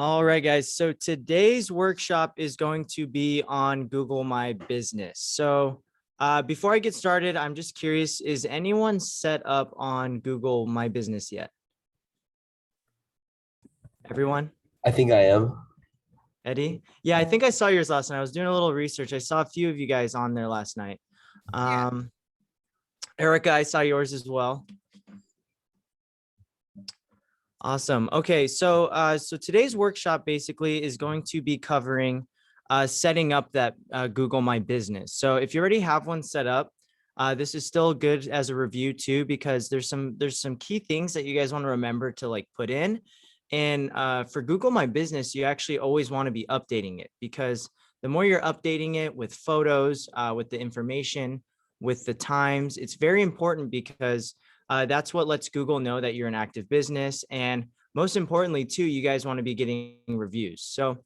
All right, guys. So today's workshop is going to be on Google My Business. So before I get started, I'm just curious, is anyone set up on Google My Business yet? Everyone? I think I am. Eddie? Yeah, I think I saw yours last night. I was doing a little research. I saw a few of you guys on there last night. Yeah. Erica, I saw yours as well. Awesome. Okay, so today's workshop basically is going to be covering setting up that Google My Business. So if you already have one set up, this is still good as a review too, because there's some key things that you guys want to remember to like put in. And for Google My Business, you actually always want to be updating it, because the more you're updating it with photos, with the information, with the times, it's very important, because that's what lets Google know that you're an active business. And most importantly, too, you guys want to be getting reviews. So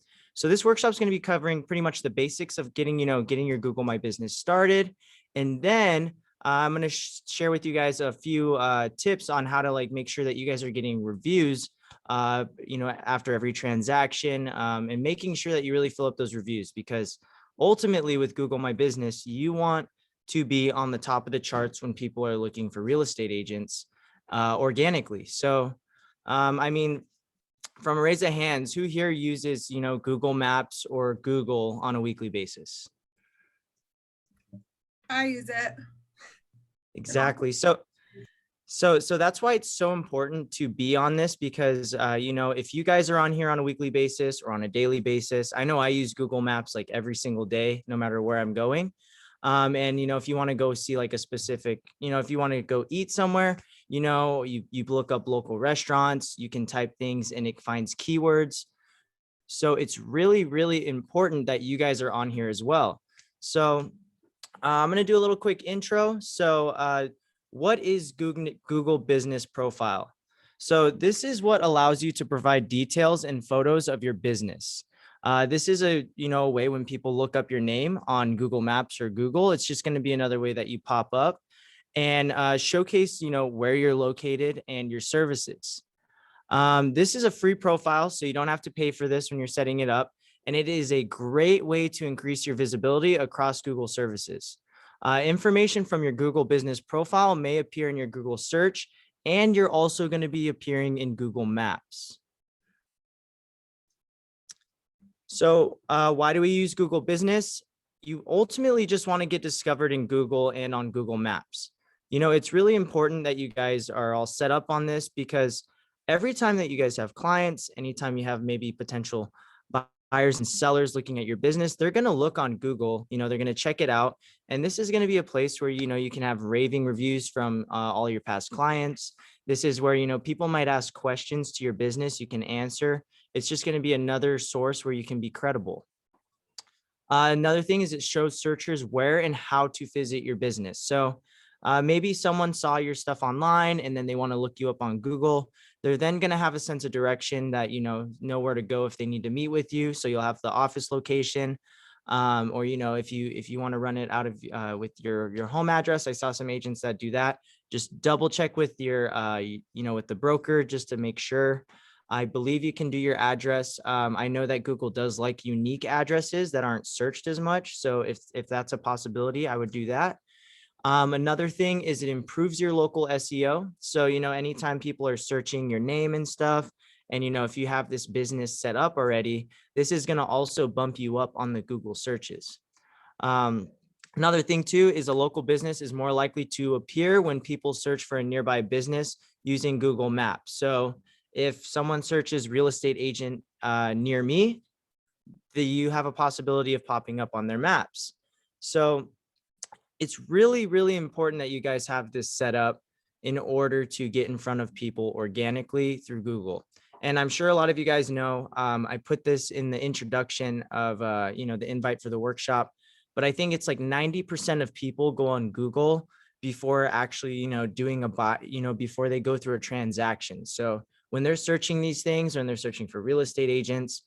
this workshop is going to be covering pretty much the basics of getting your Google My Business started. And then I'm going to share with you guys a few tips on how to like make sure that you guys are getting reviews, after every transaction, and making sure that you really fill up those reviews, because ultimately with Google My Business, you want to be on the top of the charts when people are looking for real estate agents organically. So, I mean, from a raise of hands, who here uses, Google Maps or Google on a weekly basis? I use it. Exactly. So that's why it's so important to be on this, because, if you guys are on here on a weekly basis or on a daily basis, I know I use Google Maps like every single day, no matter where I'm going. And, if you want to go see like a specific, if you want to go eat somewhere, you look up local restaurants, you can type things and it finds keywords. So it's really, really important that you guys are on here as well. So I'm going to do a little quick intro. So what is Google Business Profile? So this is what allows you to provide details and photos of your business. This is a way when people look up your name on Google Maps or Google, it's just going to be another way that you pop up and showcase where you're located and your services. This is a free profile, so you don't have to pay for this when you're setting it up, and it is a great way to increase your visibility across Google services. Information from your Google Business Profile may appear in your Google search, and you're also going to be appearing in Google Maps. So why do we use Google Business? You ultimately just want to get discovered in Google and on Google Maps. It's really important that you guys are all set up on this, because every time that you guys have clients, anytime you have maybe potential buyers and sellers looking at your business, they're going to look on Google, they're going to check it out. And this is going to be a place where, you can have raving reviews from all your past clients. This is where, people might ask questions to your business, you can answer. It's just going to be another source where you can be credible. Another thing is it shows searchers where and how to visit your business. So maybe someone saw your stuff online and then they want to look you up on Google. They're then going to have a sense of direction that, know where to go if they need to meet with you. So you'll have the office location, or, if you want to run it out of with your home address. I saw some agents that do that. Just double check with your, with the broker, just to make sure. I believe you can do your address. I know that Google does like unique addresses that aren't searched as much. So if that's a possibility, I would do that. Another thing is it improves your local SEO. So, anytime people are searching your name and stuff, and, if you have this business set up already, this is going to also bump you up on the Google searches. Another thing too is a local business is more likely to appear when people search for a nearby business using Google Maps. So if someone searches real estate agent near me, you have a possibility of popping up on their maps. So it's really, really important that you guys have this set up in order to get in front of people organically through Google. And I'm sure a lot of you guys know, I put this in the introduction of, the invite for the workshop, but I think it's like 90% of people go on Google before actually, doing a buy, before they go through a transaction. So when they're searching these things, when they're searching for real estate agents,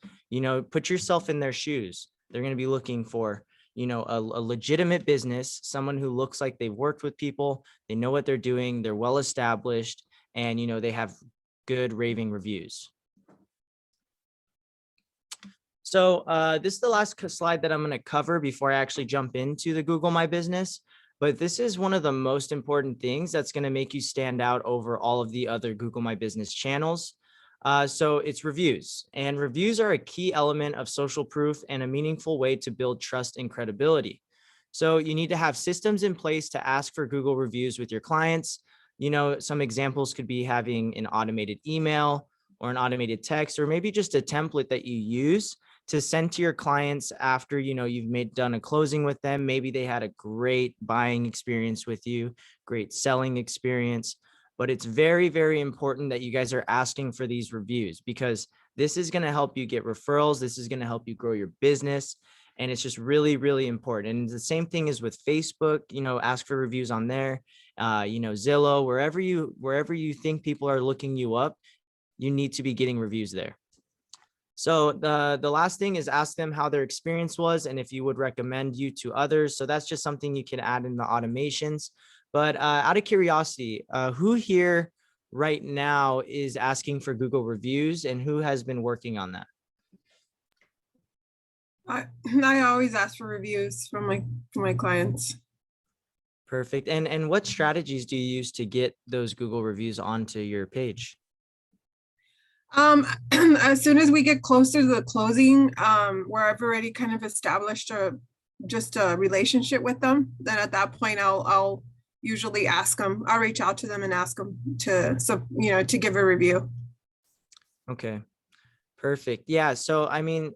put yourself in their shoes. They're going to be looking for, a legitimate business, someone who looks like they've worked with people, they know what they're doing, they're well established, and, they have good raving reviews. So this is the last slide that I'm going to cover before I actually jump into the Google My Business. But this is one of the most important things that's going to make you stand out over all of the other Google My Business channels. So it's reviews, and reviews are a key element of social proof and a meaningful way to build trust and credibility. So you need to have systems in place to ask for Google reviews with your clients. You know, some examples could be having an automated email or an automated text, or maybe just a template that you use to send to your clients after, you know, you've done a closing with them. Maybe they had a great buying experience with you, great selling experience. But it's very, very important that you guys are asking for these reviews, because this is going to help you get referrals. This is going to help you grow your business. And it's just really, really important. And the same thing is with Facebook, you know, ask for reviews on there, you know, Zillow, wherever you think people are looking you up, you need to be getting reviews there. So the last thing is ask them how their experience was and if you would recommend you to others. So that's just something you can add in the automations. But out of curiosity, who here right now is asking for Google reviews, and who has been working on that? I always ask for reviews from my clients. Perfect. And what strategies do you use to get those Google reviews onto your page? As soon as we get closer to the closing, where I've already kind of established just a relationship with them, then at that point I'll usually ask them. I'll reach out to them and ask them to give a review. Okay, perfect. Yeah. So I mean,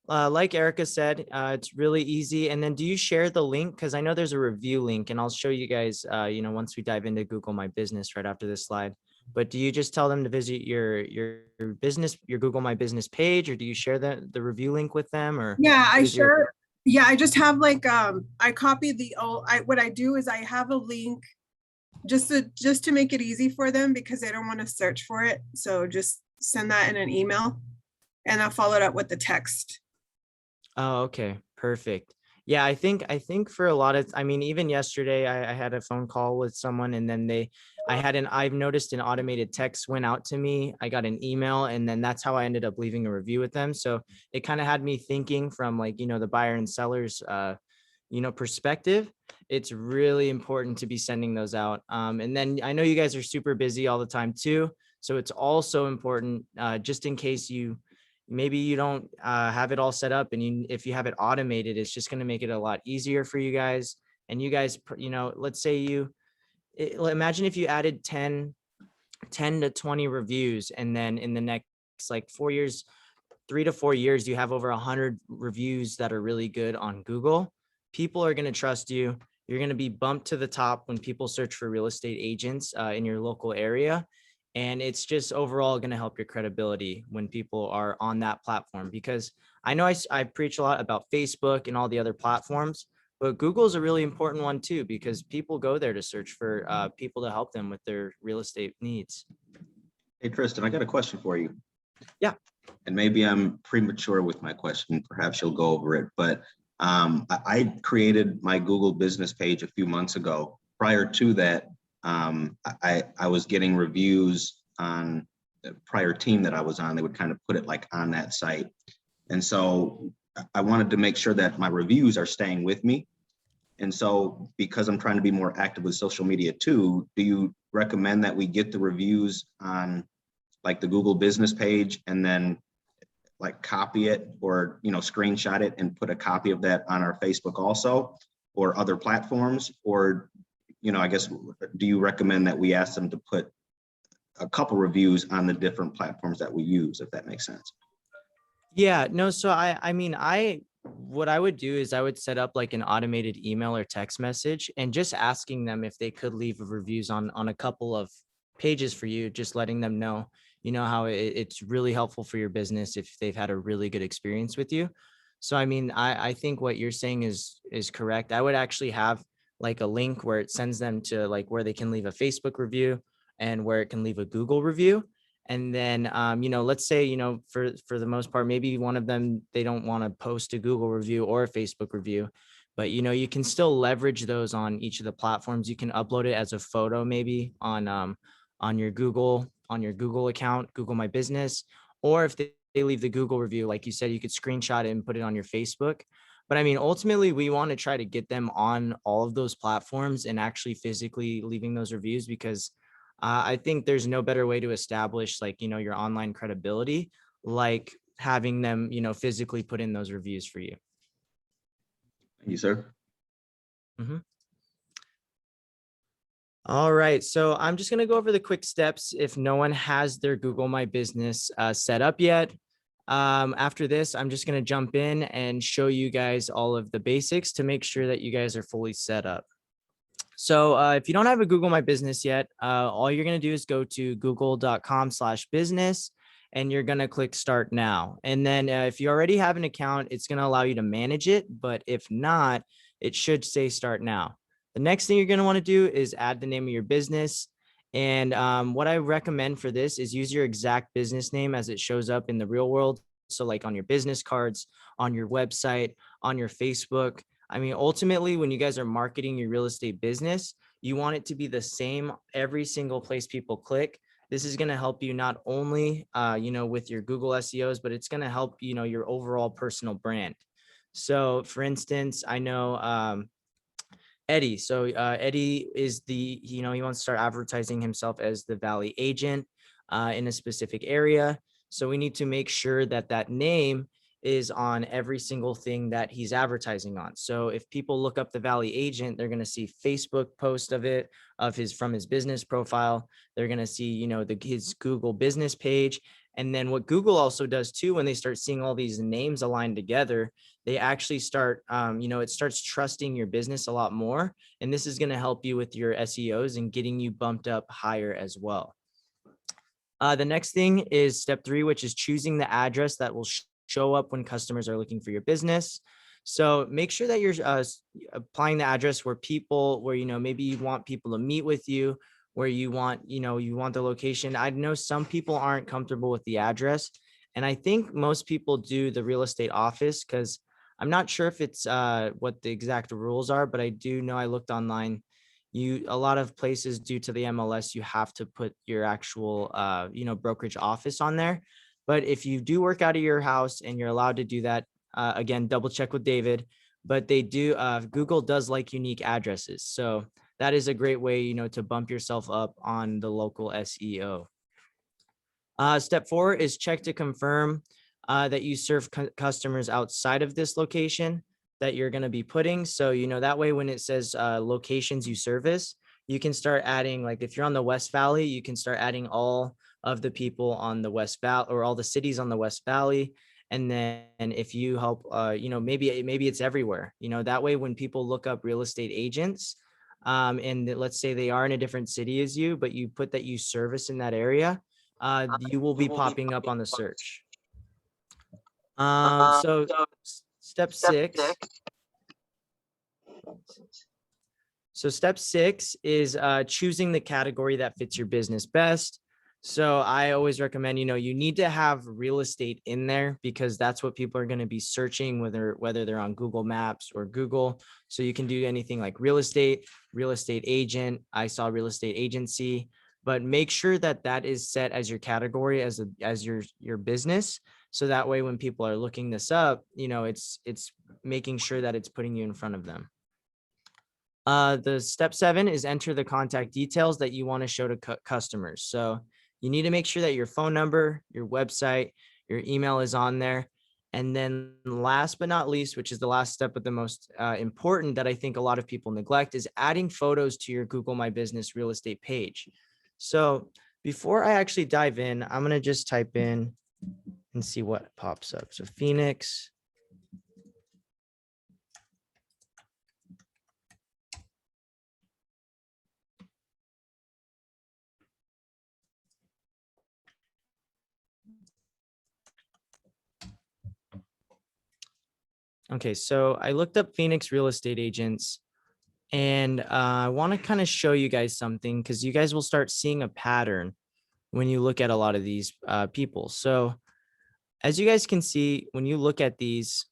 like Erica said, it's really easy. And then do you share the link? Because I know there's a review link, and I'll show you guys, you know, once we dive into Google My Business right after this slide. But do you just tell them to visit your business, your Google My Business page, or do you share the review link with them? Or Yeah, what is your? yeah, I just have like I copy what I do is I have a link just to make it easy for them, because they don't want to search for it. So just send that in an email and I'll follow it up with the text. Oh, okay, perfect. Yeah, I think for a lot of, I mean, even yesterday I had a phone call with someone, and then I've noticed an automated text went out to me. I got an email, and then that's how I ended up leaving a review with them. So it kind of had me thinking from, like, you know, the buyer and sellers, you know, perspective. It's really important to be sending those out. And then I know you guys are super busy all the time too. So it's also important, just in case maybe you don't have it all set up, and if you have it automated, it's just going to make it a lot easier for you guys. And you guys, you know, let's say imagine if you added 10 to 20 reviews, and then in the next like 4 years, 3 to 4 years, you have over 100 reviews that are really good on Google. People are going to trust you. You're going to be bumped to the top when people search for real estate agents in your local area. And it's just overall going to help your credibility when people are on that platform, because I know I preach a lot about Facebook and all the other platforms, but Google is a really important one too, because people go there to search for people to help them with their real estate needs. Hey, Tristan, I got a question for you. Yeah. And maybe I'm premature with my question. Perhaps you'll go over it. But I created my Google business page a few months ago. Prior to that, I was getting reviews on the prior team that I was on. They would kind of put it like on that site. And so I wanted to make sure that my reviews are staying with me. And so because I'm trying to be more active with social media too, do you recommend that we get the reviews on like the Google business page and then like copy it, or, you know, screenshot it and put a copy of that on our Facebook also, or other platforms? Or, you know, I guess, do you recommend that we ask them to put a couple reviews on the different platforms that we use, if that makes sense? Yeah, no, so I mean, what I would do is I would set up like an automated email or text message, and just asking them if they could leave reviews on a couple of pages for you, just letting them know, you know, how it's really helpful for your business if they've had a really good experience with you. So I mean, I think what you're saying is correct. I would actually have like a link where it sends them to like where they can leave a Facebook review and where it can leave a Google review. And then, you know, let's say, you know, for the most part, maybe one of them, they don't want to post a Google review or a Facebook review, but, you know, you can still leverage those on each of the platforms. You can upload it as a photo, maybe on your Google account, Google My Business, or if they leave the Google review, like you said, you could screenshot it and put it on your Facebook. But I mean, ultimately, we want to try to get them on all of those platforms and actually physically leaving those reviews, because I think there's no better way to establish, like, your online credibility, like having them, physically put in those reviews for you. Thank you, sir. All right, so I'm just going to go over the quick steps if no one has their Google My Business set up yet. After this, I'm just going to jump in and show you guys all of the basics to make sure that you guys are fully set up. So if you don't have a Google My Business yet, all you're going to do is go to google.com/business, and you're going to click Start Now. And then if you already have an account, it's going to allow you to manage it. But if not, it should say Start Now. The next thing you're going to want to do is add the name of your business. And what I recommend for this is use your exact business name as it shows up in the real world. So like on your business cards, on your website, on your Facebook. I mean, ultimately, when you guys are marketing your real estate business, you want it to be the same every single place people click. This is going to help you not only, with your Google SEOs, but it's going to help, your overall personal brand. So for instance, I know Eddie. So Eddie is he wants to start advertising himself as the Valley agent in a specific area. So we need to make sure that that name is on every single thing that he's advertising on. So if people look up the Valley agent, they're going to see Facebook post from his business profile. They're going to see, his Google business page. And then what Google also does too, when they start seeing all these names aligned together, they actually start, it starts trusting your business a lot more. And this is going to help you with your SEOs and getting you bumped up higher as well. The next thing is step 3, which is choosing the address that will show up when customers are looking for your business. So make sure that you're applying the address where maybe you want people to meet with you, where you want the location. I know some people aren't comfortable with the address. And I think most people do the real estate office, because I'm not sure if it's what the exact rules are, but I do know I looked online. A lot of places, due to the MLS, you have to put your actual, brokerage office on there. But if you do work out of your house and you're allowed to do that, again, double check with David, but they do, Google does like unique addresses. So that is a great way, to bump yourself up on the local SEO. Step 4 is check to confirm that you serve customers outside of this location that you're going to be putting. So, that way when it says locations you service, you can start adding, like if you're on the West Valley, you can start adding all of the people on the West Valley, or all the cities on the West Valley. And then if you help, maybe it's everywhere, that way when people look up real estate agents, and let's say they are in a different city as you, but you put that you service in that area, you will be popping up on the search. So step 6. So step 6 is choosing the category that fits your business best. So I always recommend, you need to have real estate in there, because that's what people are going to be searching, whether they're on Google Maps or Google. So you can do anything like real estate agent. I saw real estate agency, but make sure that that is set as your category as your business. So that way, when people are looking this up, it's making sure that it's putting you in front of them. The step 7 is enter the contact details that you want to show to customers. So you need to make sure that your phone number, your website, your email is on there. And then last but not least, which is the last step, but the most important that I think a lot of people neglect, is adding photos to your Google My Business real estate page. So before I actually dive in, I'm going to just type in and see what pops up. So Phoenix. Okay, so I looked up Phoenix real estate agents, and I want to kind of show you guys something, because you guys will start seeing a pattern when you look at a lot of these people. So as you guys can see, when you look at these,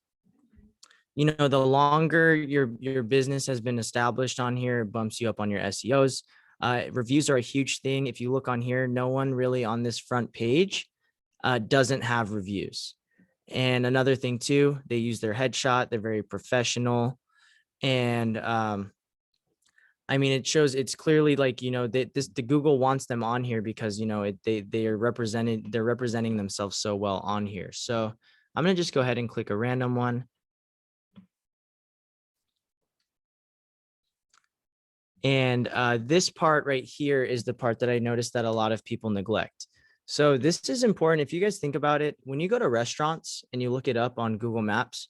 the longer your business has been established on here, it bumps you up on your SEOs. Reviews are a huge thing. If you look on here, no one really on this front page doesn't have reviews. And another thing too, they use their headshot. They're very professional. And I mean, it shows, it's clearly like, the Google wants them on here because, they are represented, they're representing themselves so well on here. So I'm going to just go ahead and click a random one. And this part right here is the part that I noticed that a lot of people neglect. So this is important. If you guys think about it, when you go to restaurants and you look it up on Google Maps,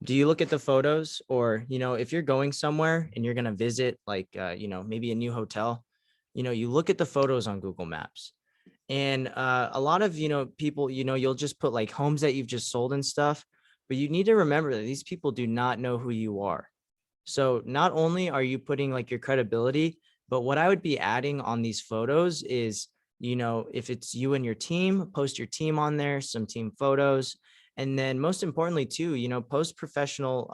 do you look at the photos? Or, if you're going somewhere and you're going to visit like, maybe a new hotel, you look at the photos on Google Maps. And a lot of, people, you'll just put like homes that you've just sold and stuff, but you need to remember that these people do not know who you are. So not only are you putting like your credibility, but what I would be adding on these photos is, if it's you and your team, post your team on there, some team photos. And then most importantly too, post professional,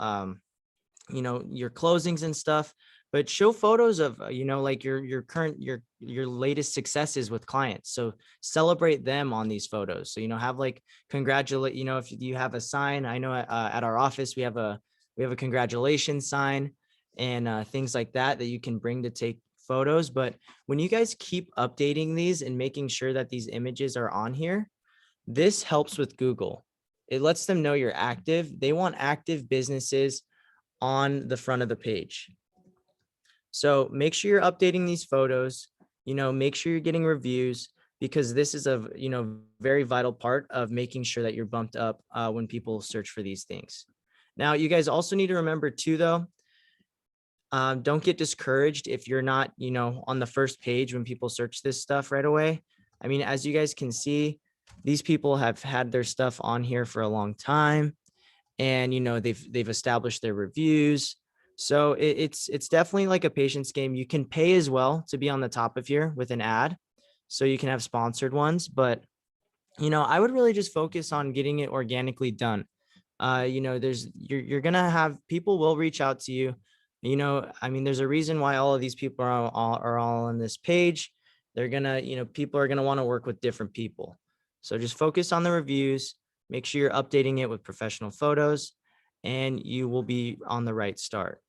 your closings and stuff, but show photos of, like your current, your latest successes with clients. So celebrate them on these photos. So, have like congratulate, if you have a sign, I know at our office, we have a congratulations sign and things like that you can bring to take photos. But when you guys keep updating these and making sure that these images are on here, this helps with Google. It lets them know you're active. They want active businesses on the front of the page. So make sure you're updating these photos, make sure you're getting reviews, because this is a, very vital part of making sure that you're bumped up when people search for these things. Now, you guys also need to remember too, though, don't get discouraged if you're not, on the first page when people search this stuff right away. I mean, as you guys can see, these people have had their stuff on here for a long time, and they've established their reviews. So it's definitely like a patience game. You can pay as well to be on the top of here with an ad, so you can have sponsored ones. But I would really just focus on getting it organically done. You're gonna have people will reach out to you. I mean, there's a reason why all of these people are all on this page. They're gonna, people are gonna want to work with different people. So just focus on the reviews. Make sure you're updating it with professional photos, and you will be on the right start.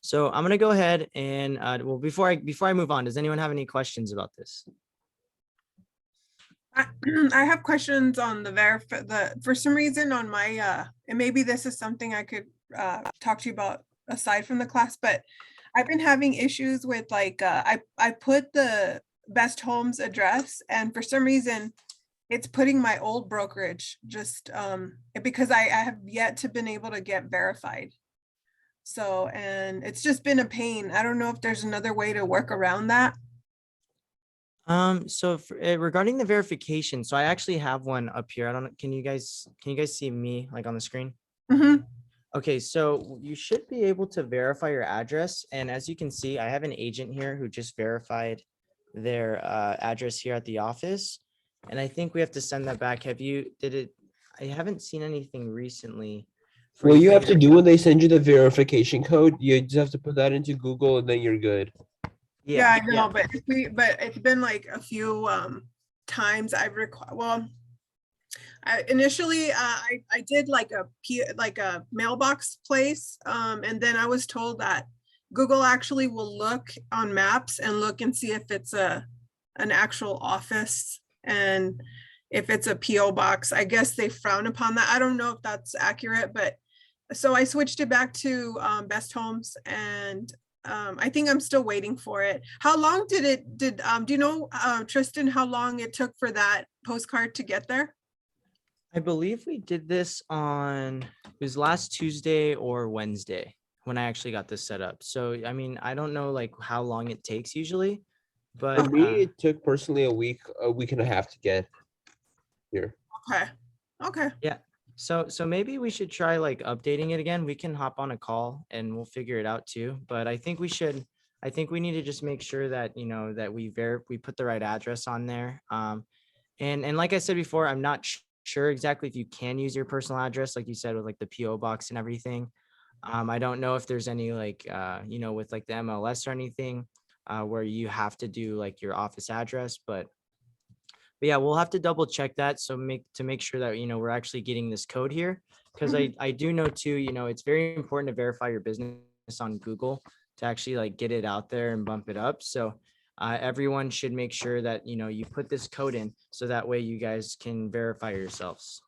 So I'm gonna go ahead and well, before I move on, does anyone have any questions about this? I have questions on for some reason on my, and maybe this is something I could talk to you about aside from the class, but I've been having issues with like, I put the Best Homes address, and for some reason it's putting my old brokerage just because I have yet to been able to get verified. So, and it's just been a pain. I don't know if there's another way to work around that. So regarding the verification, so I actually have one up here. I don't know, can you guys see me like on the screen? Mhm. Okay, so you should be able to verify your address. And as you can see, I have an agent here who just verified their address here at the office. And I think we have to send that back. I haven't seen anything recently. for What you have to putting do your- when they send you the verification code, you just have to put that into Google and then you're good. Yeah, I know, but it's been like a few times I've initially I did like a mailbox place, and then I was told that Google actually will look on maps and look and see if it's an actual office, and if it's a PO box. I guess they frown upon that. I don't know if that's accurate, but so I switched it back to Best Homes, and I think I'm still waiting for it. How long do you know, Tristan, how long it took for that postcard to get there? I believe we did this it was last Tuesday or Wednesday when I actually got this set up. So, I mean, I don't know like how long it takes usually, but For me, it took personally a week and a half to get here. Okay. yeah. So maybe we should try like updating it again. We can hop on a call and we'll figure it out too. But I think we need to just make sure that, that we put the right address on there. And like I said before, I'm not sure exactly if you can use your personal address, like you said, with like the PO box and everything. I don't know if there's any like, with like the MLS or anything where you have to do like your office address, but But yeah, we'll have to double check that. So make sure that, we're actually getting this code here. Cause I do know too, it's very important to verify your business on Google to actually like get it out there and bump it up. So everyone should make sure that, you put this code in so that way you guys can verify yourselves.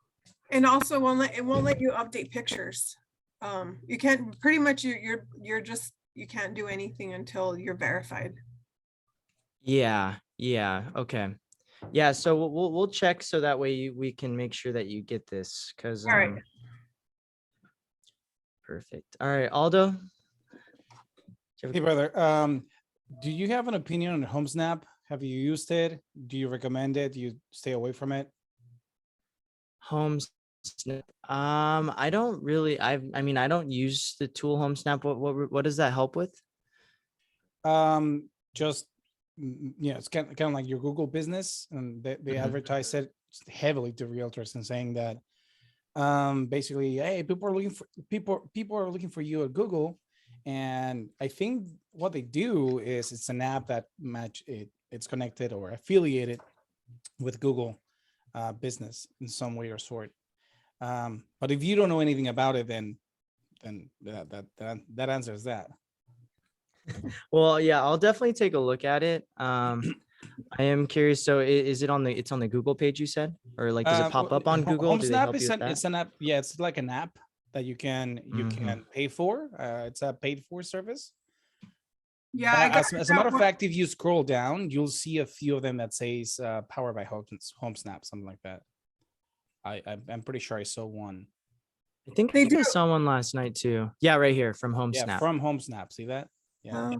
And also it won't let you update pictures. You can't, pretty much you're just, you can't do anything until you're verified. Yeah. Okay. Yeah. So we'll check so that way we can make sure that you get this. Cause All right. perfect. All right, Aldo. Hey, brother. Do you have an opinion on HomeSnap? Have you used it? Do you recommend it? Do you stay away from it? I don't really, I mean, I don't use the tool HomeSnap. What does that help with? Just it's kind of like your Google business, and they advertise it heavily to realtors and saying that basically, hey, people are looking for you at Google. And I think what they do is it's an app that it's connected or affiliated with Google business in some way or sort. But if you don't know anything about it, then that answers that. Well, yeah, I'll definitely take a look at it. I am curious. So is it it's on the Google page you said, or like, does it pop up on Google? Do they help you with that? It's an app. Yeah, it's like an app that you can pay for. It's a paid for service. Yeah. As a matter of fact, if you scroll down, you'll see a few of them that says powered by HomeSnap, something like that. I'm pretty sure I saw one. I think I saw one last night too. Yeah, right here from HomeSnap. Yeah, from HomeSnap. See that? Yeah.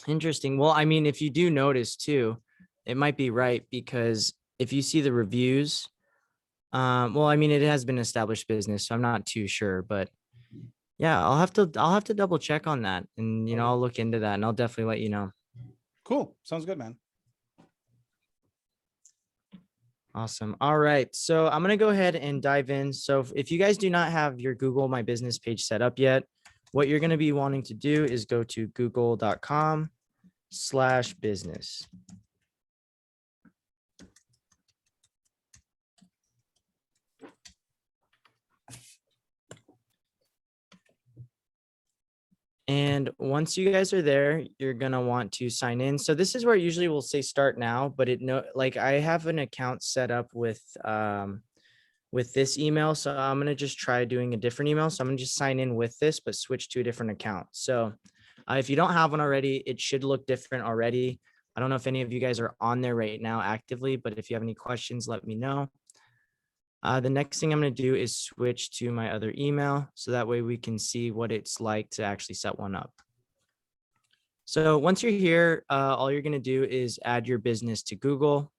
Interesting. Well, I mean, if you do notice too, it might be right, because if you see the reviews, well, I mean, it has been established business, so I'm not too sure, but yeah, I'll have to double check on that, and I'll look into that, and I'll definitely let you know. Cool. Sounds good, man. Awesome. All right. So I'm going to go ahead and dive in. So if you guys do not have your Google My Business page set up yet, what you're going to be wanting to do is go to google.com/business. And once you guys are there, you're going to want to sign in. So this is where usually we'll say start now, but I have an account set up with this email. So I'm going to just try doing a different email. So I'm going to just sign in with this, but switch to a different account. So if you don't have one already, it should look different already. I don't know if any of you guys are on there right now actively, but if you have any questions, let me know. The next thing I'm going to do is switch to my other email, so that way we can see what it's like to actually set one up. So once you're here, all you're going to do is add your business to Google.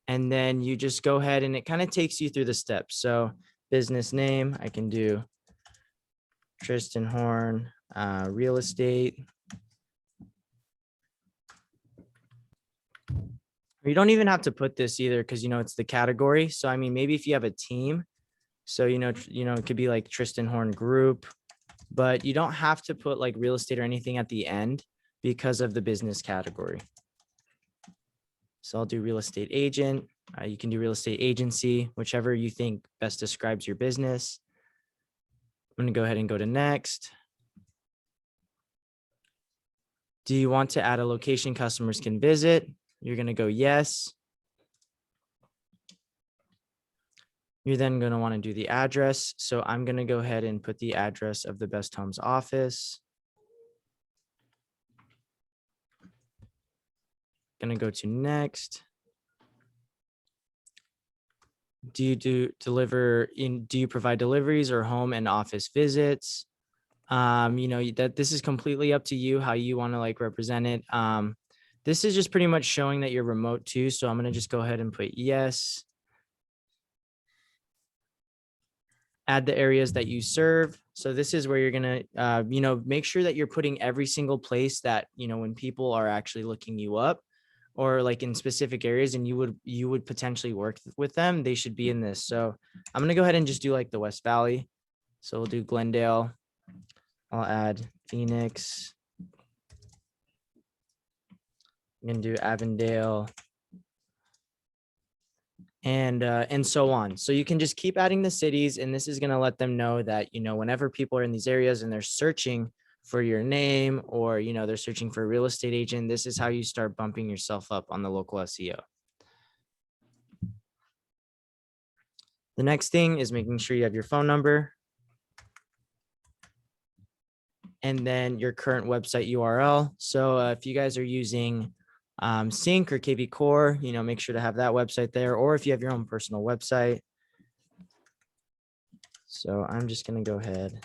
And then you just go ahead, and it kind of takes you through the steps. So business name, I can do Tristan Horn, real estate. You don't even have to put this either, because it's the category. So I mean, maybe if you have a team, so it could be like Tristan Horn Group, but you don't have to put like real estate or anything at the end because of the business category. So I'll do real estate agent. You can do real estate agency, whichever you think best describes your business. I'm going to go ahead and go to next. Do you want to add a location customers can visit? You're going to go yes. You're then going to want to do the address. So I'm going to go ahead and put the address of the Best Homes office. Going to go to next. Do you provide deliveries or home and office visits? That this is completely up to you how you want to like represent it. This is just pretty much showing that you're remote too. So I'm going to just go ahead and put yes. Add the areas that you serve. So this is where you're going to, make sure that you're putting every single place that, when people are actually looking you up, or like in specific areas and you would potentially work with them, they should be in this. So I'm going to go ahead and just do like the West Valley. So we'll do Glendale. I'll add Phoenix, You can do Avondale. And so on. So you can just keep adding the cities, and this is going to let them know that, you know, whenever people are in these areas and they're searching for your name, or, you know, they're searching for a real estate agent, this is how you start bumping yourself up on the local SEO. The next thing is making sure you have your phone number and then your current website URL. So if you guys are using Sync or KV Core, you know, make sure to have that website there, or if you have your own personal website. So I'm just going to go ahead and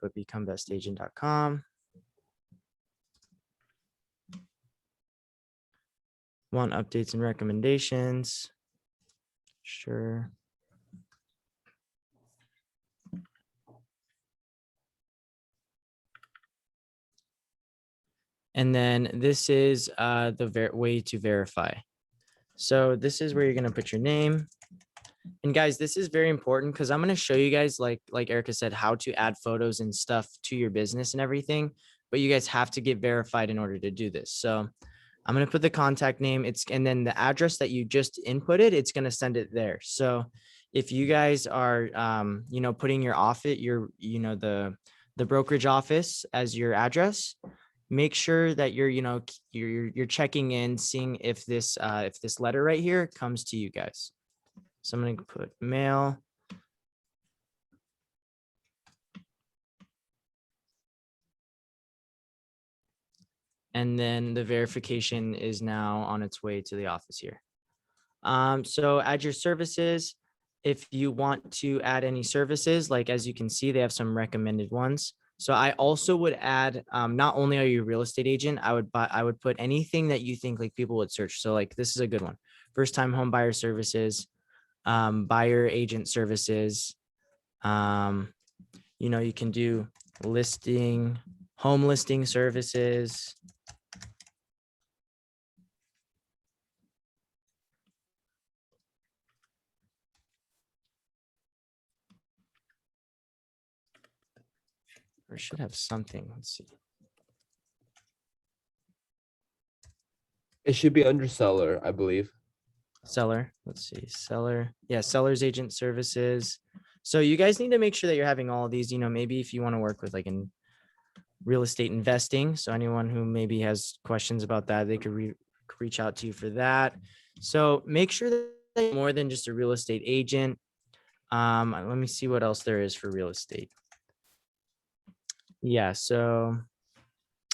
put becomebestagent.com. Want updates and recommendations? Sure. And then this is the way to verify. So this is where you're going to put your name. And guys, this is very important because I'm going to show you guys, like Erica said, how to add photos and stuff to your business and everything. But you guys have to get verified in order to do this. So I'm going to put the contact name, and then the address that you just inputted, it's going to send it there. So if you guys are, you know, putting your office, you know, the brokerage office as your address, make sure that you're, you know, you're checking in, seeing if this letter right here comes to you guys. So I'm going to put mail. And then the verification is now on its way to the office here. So add your services. If you want to add any services, like as you can see, they have some recommended ones. So I also would add, not only are you a real estate agent, I would put anything that you think like people would search. So like this is a good one. First time home buyer services, buyer agent services. You know, you can do listing, home listing services. Or should have something. Let's see. It should be under seller, I believe. Seller. Let's see. Seller. Yeah. Seller's agent services. So you guys need to make sure that you're having all of these, you know, maybe if you want to work with like in real estate investing. So anyone who maybe has questions about that, they could reach out to you for that. So make sure that you're more than just a real estate agent. Let me see what else there is for real estate. Yeah, so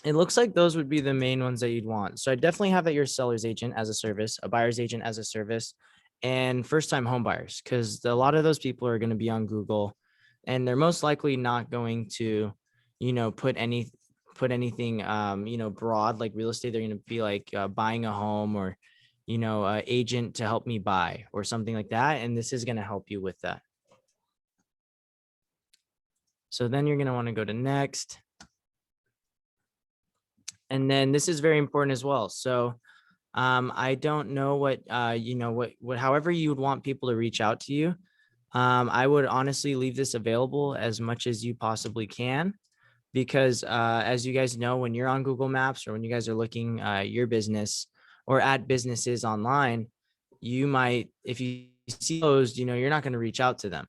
it looks like those would be the main ones that you'd want. So I definitely have that you're a seller's agent as a service, a buyer's agent as a service, and first-time home buyers, because a lot of those people are going to be on Google, and they're most likely not going to, you know, put anything, you know, broad like real estate. They're going to be like buying a home, or, you know, agent to help me buy or something like that. And this is going to help you with that. So then you're going to want to go to next. And then this is very important as well. So I don't know what, you know, what, however you would want people to reach out to you. I would honestly leave this available as much as you possibly can, because as you guys know, when you're on Google Maps or when you guys are looking your business or at businesses online, you might, if you see closed, you know, you're not going to reach out to them.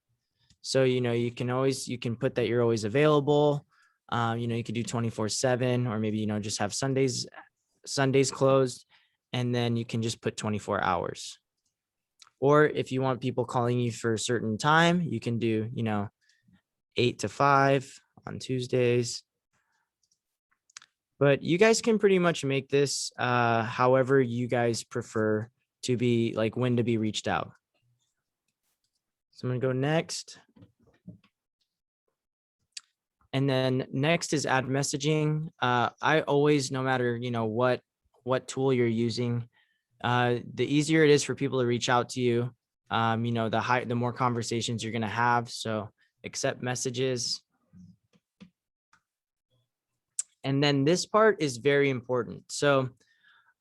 So, you know, you can put that you're always available. You know, you could do 24/7, or maybe, you know, just have Sundays closed, and then you can just put 24 hours. Or if you want people calling you for a certain time, you can do, you know, 8 to 5 on Tuesdays. But you guys can pretty much make this however you guys prefer to be, like when to be reached out. So I'm going to go next. And then next is add messaging. I always, no matter, you know, what tool you're using, the easier it is for people to reach out to you. You know, the more conversations you're going to have. So accept messages. And then this part is very important. So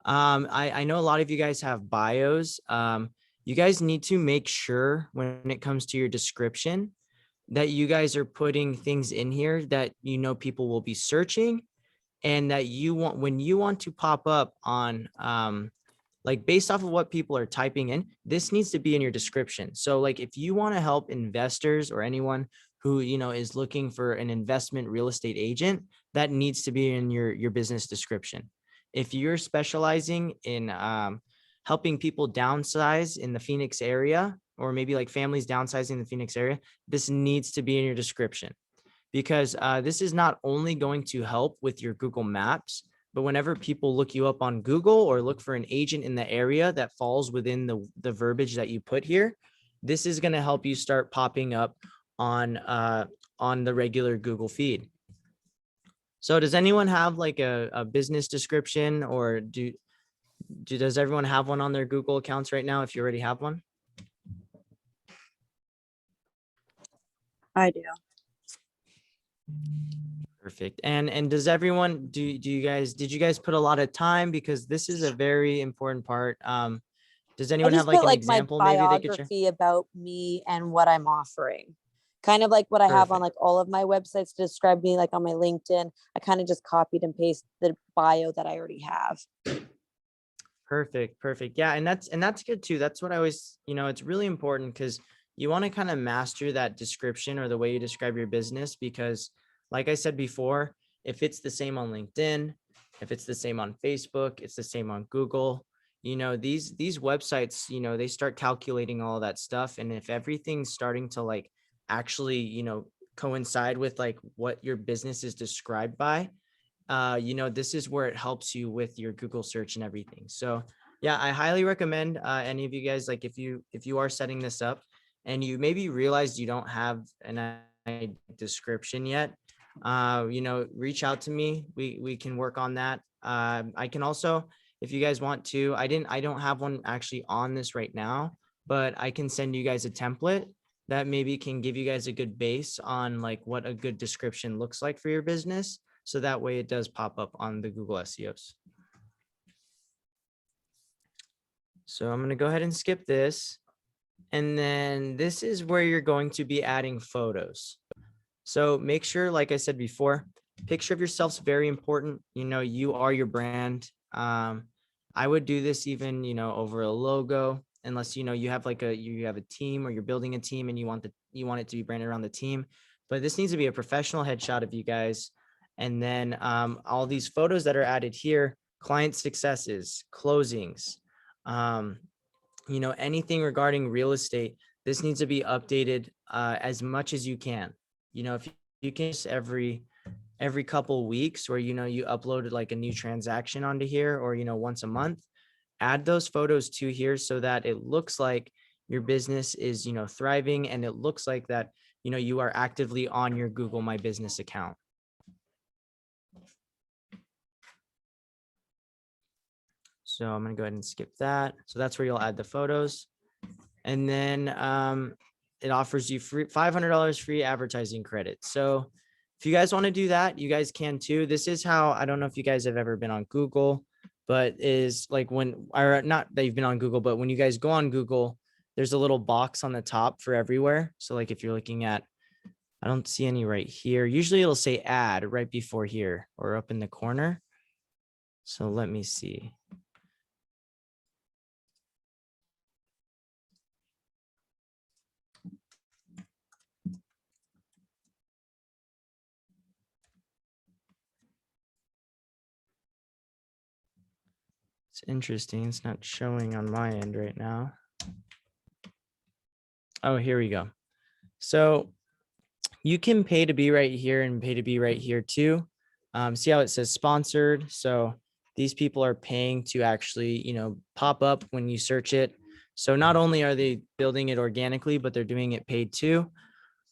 I know a lot of you guys have bios. You guys need to make sure when it comes to your description that you guys are putting things in here that, you know, people will be searching, and that you want, when you want to pop up on, like based off of what people are typing in, this needs to be in your description. So like if you want to help investors or anyone who, you know, is looking for an investment real estate agent, that needs to be in your business description. If you're specializing in helping people downsize in the Phoenix area, or maybe like families downsizing in the Phoenix area, this needs to be in your description, because this is not only going to help with your Google Maps, but whenever people look you up on Google or look for an agent in the area that falls within the verbiage that you put here, this is going to help you start popping up on the regular Google feed. So does anyone have like a business description, or does everyone have one on their Google accounts right now if you already have one? I do. Perfect. And does everyone, did you guys put a lot of time? Because this is a very important part. Does I anyone just have like put an like example my maybe they could share? biography about me and what I'm offering. Kind of like what I have on like all of my websites to describe me, like on my LinkedIn. I kind of just copied and pasted the bio that I already have. Perfect. Perfect. Yeah. And that's good too. That's what I always, you know, it's really important because you want to kind of master that description or the way you describe your business, because like I said before, if it's the same on LinkedIn, if it's the same on Facebook, it's the same on Google, you know, these websites, you know, they start calculating all that stuff. And if everything's starting to like actually, you know, coincide with like what your business is described by, you know, this is where it helps you with your Google search and everything. So yeah, I highly recommend any of you guys, like if you are setting this up and you maybe realized you don't have an description yet, you know, reach out to me. We can work on that. I can also, if you guys want to, I don't have one actually on this right now, but I can send you guys a template that maybe can give you guys a good base on like what a good description looks like for your business. So that way it does pop up on the Google SEOs. So I'm going to go ahead and skip this. And then this is where you're going to be adding photos. So make sure, like I said before, picture of yourself's very important. You know, you are your brand. I would do this even, you know, over a logo, unless, you know, you have like you have a team or you're building a team and you want it to be branded around the team. But this needs to be a professional headshot of you guys. And then all these photos that are added here, client successes, closings, you know, anything regarding real estate, this needs to be updated as much as you can. You know, if you can just every couple weeks, or, you know, you uploaded like a new transaction onto here, or, you know, once a month, add those photos to here so that it looks like your business is, you know, thriving, and it looks like that, you know, you are actively on your Google My Business account. So I'm going to go ahead and skip that. So that's where you'll add the photos. And then it offers you free $500 free advertising credit. So if you guys want to do that, you guys can too. This is how, I don't know if you guys have ever been on Google, but is like when, or not that you've been on Google, but when you guys go on Google, there's a little box on the top for everywhere. So like if you're looking at, I don't see any right here. Usually it'll say ad right before here or up in the corner. So let me see. It's interesting. It's not showing on my end right now. Oh, here we go. So you can pay to be right here and pay to be right here too. See how it says sponsored? So these people are paying to actually, you know, pop up when you search it. So not only are they building it organically, but they're doing it paid too.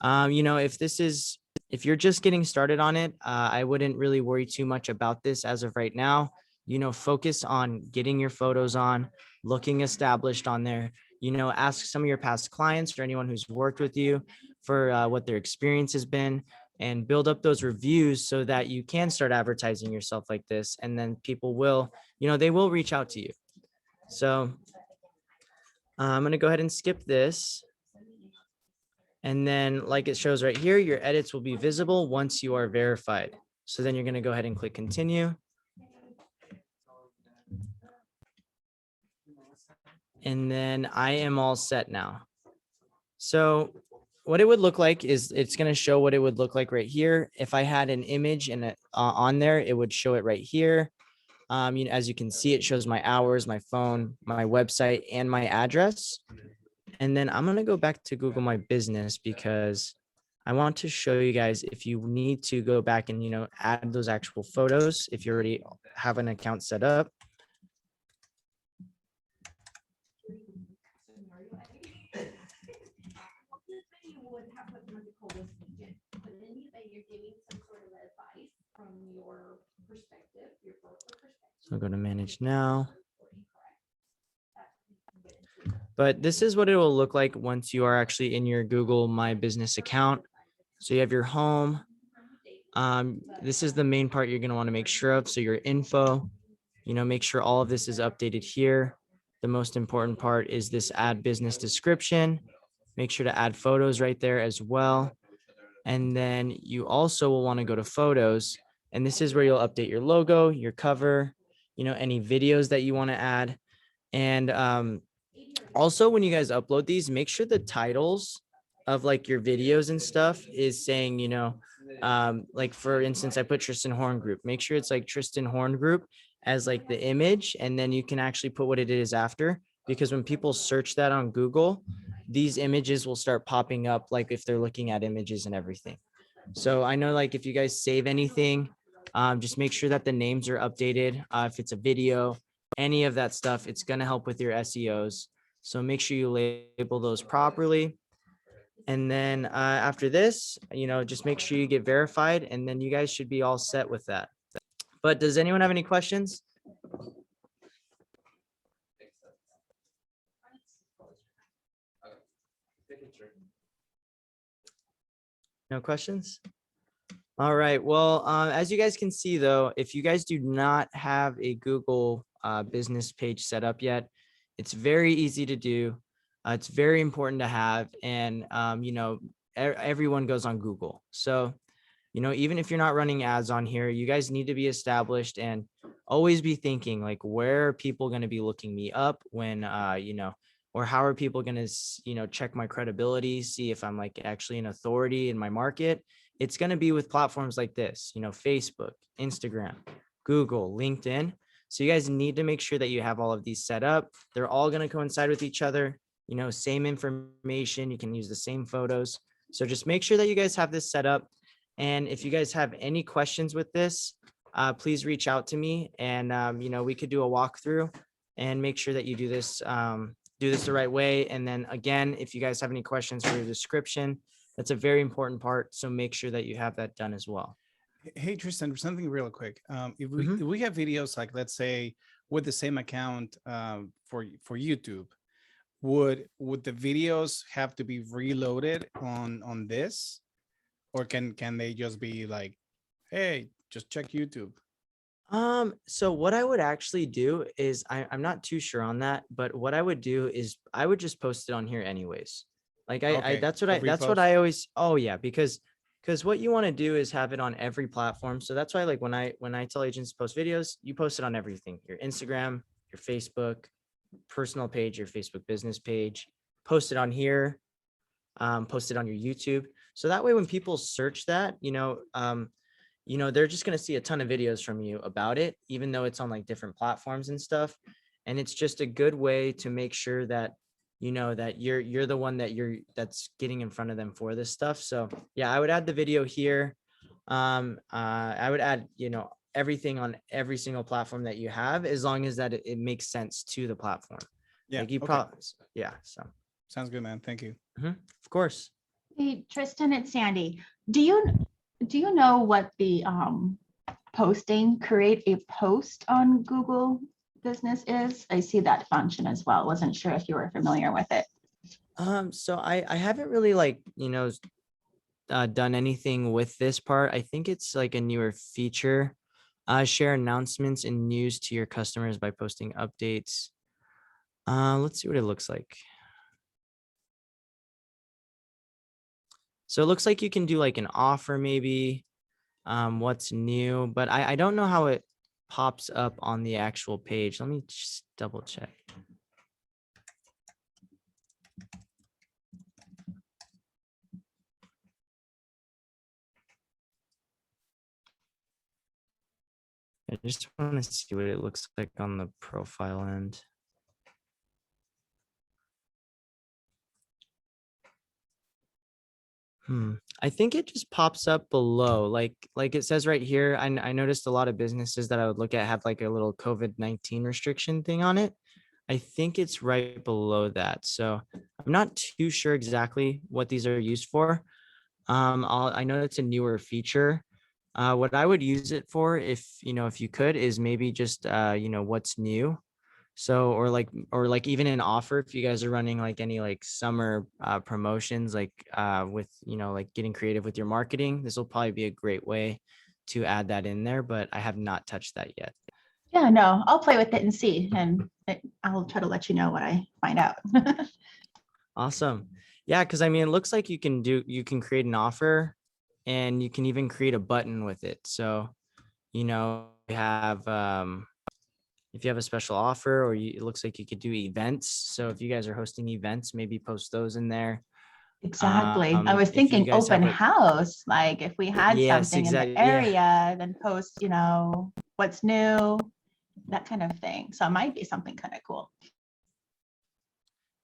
You know, if you're just getting started on it, I wouldn't really worry too much about this as of right now. You know, focus on getting your photos on, looking established on there. You know, ask some of your past clients or anyone who's worked with you for what their experience has been, and build up those reviews so that you can start advertising yourself like this. And then people will, you know, they will reach out to you. So I'm going to go ahead and skip this. And then like it shows right here, your edits will be visible once you are verified. So then you're going to go ahead and click continue. And then I am all set now. So what it would look like is it's going to show what it would look like right here. If I had an image and on there, it would show it right here. As you can see, it shows my hours, my phone, my website, and my address. And then I'm going to go back to Google My Business because I want to show you guys if you need to go back and, add those actual photos if you already have an account set up. So go to manage now. But this is what it will look like once you are actually in your Google My Business account. So you have your home. This is the main part you're going to want to make sure of. So your info, make sure all of this is updated here. The most important part is this add business description. Make sure to add photos right there as well. And then you also will want to go to photos. And this is where you'll update your logo, your cover, any videos that you want to add. And also when you guys upload these, make sure the titles of like your videos and stuff is saying, like for instance, I put Tristan Horn Group. Make sure it's like Tristan Horn Group as like the image, and then you can actually put what it is after, because when people search that on Google, these images will start popping up like if they're looking at images and everything. So I know like if you guys save anything, just make sure that the names are updated. If it's a video, any of that stuff, it's going to help with your SEOs. So make sure you label those properly. And then after this, just make sure you get verified, and then you guys should be all set with that. But does anyone have any questions? No questions? All right. Well, as you guys can see, though, if you guys do not have a Google business page set up yet, it's very easy to do. It's very important to have. And, everyone goes on Google. So, even if you're not running ads on here, you guys need to be established and always be thinking like, where are people going to be looking me up when, or how are people going to, check my credibility, see if I'm like actually an authority in my market. It's going to be with platforms like this, Facebook, Instagram, Google, LinkedIn. So you guys need to make sure that you have all of these set up. They're all going to coincide with each other, same information. You can use the same photos. So just make sure that you guys have this set up. And if you guys have any questions with this, please reach out to me, and, we could do a walkthrough and make sure that you do this the right way. And then again, if you guys have any questions for your description, that's a very important part. So make sure that you have that done as well. Hey, Tristan, something real quick. If Mhm. we have videos, like let's say with the same account for YouTube, would the videos have to be reloaded on this, or can they just be like, hey, just check YouTube? So what I would actually do is I'm not too sure on that, but what I would do is I would just post it on here anyways. Like Okay, that's a what repost. I always, oh yeah, because what you want to do is have it on every platform. So that's why like when I tell agents to post videos, you post it on everything, your Instagram, your Facebook personal page, your Facebook business page, post it on here, post it on your YouTube. So that way when people search that, they're just going to see a ton of videos from you about it, even though it's on like different platforms and stuff. And it's just a good way to make sure that, that you're the one that's getting in front of them for this stuff. So yeah, I would add the video here. I would add, everything on every single platform that you have, as long as that it makes sense to the platform. Yeah, Like you okay. probably, yeah. So Sounds good, man. Thank you. of course. Hey, Tristan, it's Sandy. Do you know what the create a post on Google Business is? I see that function as well. Wasn't sure if you were familiar with it. So I haven't really like, done anything with this part. I think it's like a newer feature. Share announcements and news to your customers by posting updates. Let's see what it looks like. So it looks like you can do like an offer maybe. what's new, but I don't know how it pops up on the actual page. Let me just double check. I just want to see what it looks like on the profile end. I think it just pops up below, like it says right here. I noticed a lot of businesses that I would look at have like a little COVID-19 restriction thing on it. I think it's right below that. So I'm not too sure exactly what these are used for. I know it's a newer feature. What I would use it for, if if you could, is maybe just what's new. So or like even an offer, if you guys are running like any like summer promotions, like with like getting creative with your marketing, this will probably be a great way to add that in there, but I have not touched that yet. Yeah, no, I'll play with it and see, and I'll try to let you know what I find out. Awesome. Yeah, because I mean, it looks like you can create an offer and you can even create a button with it. So, you have if you have a special offer, or it looks like you could do events. So if you guys are hosting events, maybe post those in there. Exactly. I was If you thinking guys have open a- house, like if we had Yes, something in the exactly. Yeah. area, then post, what's new, that kind of thing. So it might be something kind of cool.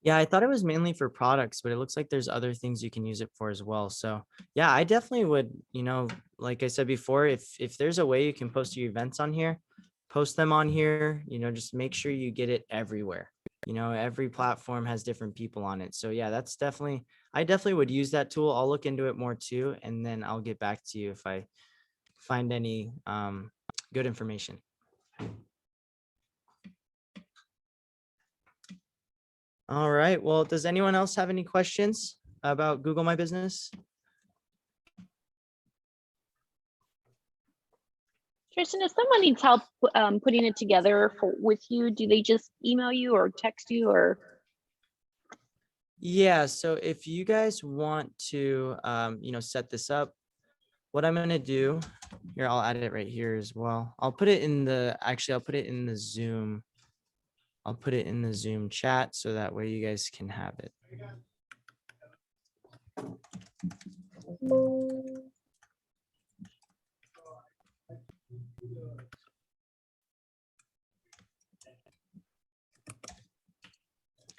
Yeah, I thought it was mainly for products, but it looks like there's other things you can use it for as well. So yeah, I definitely would, like I said before, if there's a way you can post your events on here, post them on here, just make sure you get it everywhere. Every platform has different people on it. So yeah, I definitely would use that tool. I'll look into it more too, and then I'll get back to you if I find any good information. All right. Well, does anyone else have any questions about Google My Business? Tristan, if someone needs help putting it together with you, do they just email you or text you or? Yeah. So if you guys want to, set this up, what I'm going to do here, I'll add it right here as well. I'll put it in the Zoom. I'll put it in the Zoom chat so that way you guys can have it.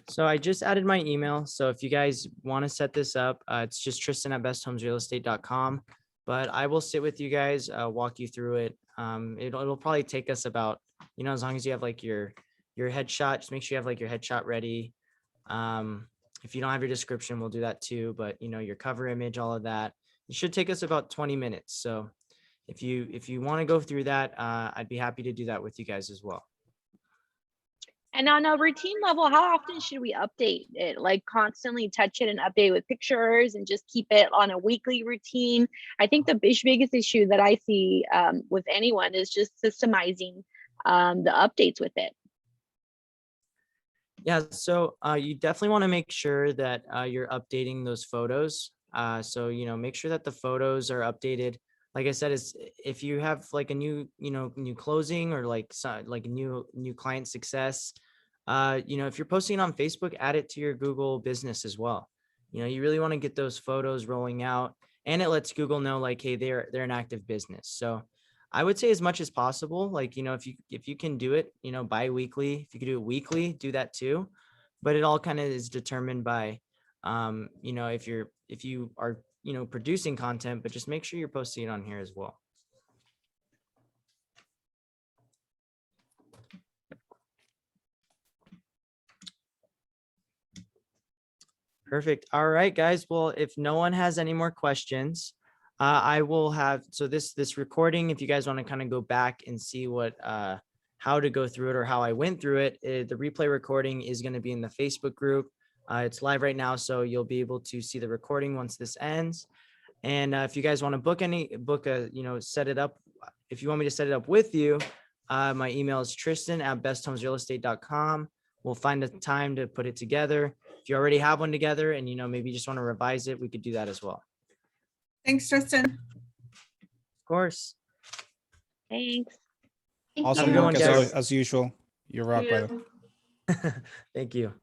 So I just added my email. So if you guys want to set this up, it's just Tristan@besthomesrealestate.com. But I will sit with you guys, walk you through it. It'll probably take us about, as long as you have like your headshot, just make sure you have like your headshot ready. If you don't have your description, we'll do that too. But your cover image, all of that, it should take us about 20 minutes. So if you want to go through that, I'd be happy to do that with you guys as well. And on a routine level, how often should we update it? Like constantly touch it and update with pictures and just keep it on a weekly routine? I think the biggest issue that I see with anyone is just systemizing the updates with it. Yeah, so you definitely want to make sure that you're updating those photos. So make sure that the photos are updated. Like I said, is if you have like a new closing, or like new client success, if you're posting on Facebook, add it to your Google business as well. You really want to get those photos rolling out, and it lets Google know like, hey, they're an active business. So I would say as much as possible, like, if you can do it, bi-weekly, if you can do it weekly, do that too. But it all kind of is determined by, if you are, producing content, but just make sure you're posting it on here as well. Perfect. All right, guys. Well, if no one has any more questions, I will have, so this recording, if you guys want to kind of go back and see what, how to go through it or how I went through it, the replay recording is going to be in the Facebook group. It's live right now, so you'll be able to see the recording once this ends. And if you guys want to set it up, if you want me to set it up with you, my email is Tristan@besthomesrealestate.com. We'll find a time to put it together. If you already have one together and, maybe you just want to revise it, we could do that as well. Thanks, Tristan. course. Thanks. Thank Awesome Have a good work one, as, guys. as usual. You're rock, brother. Thank you.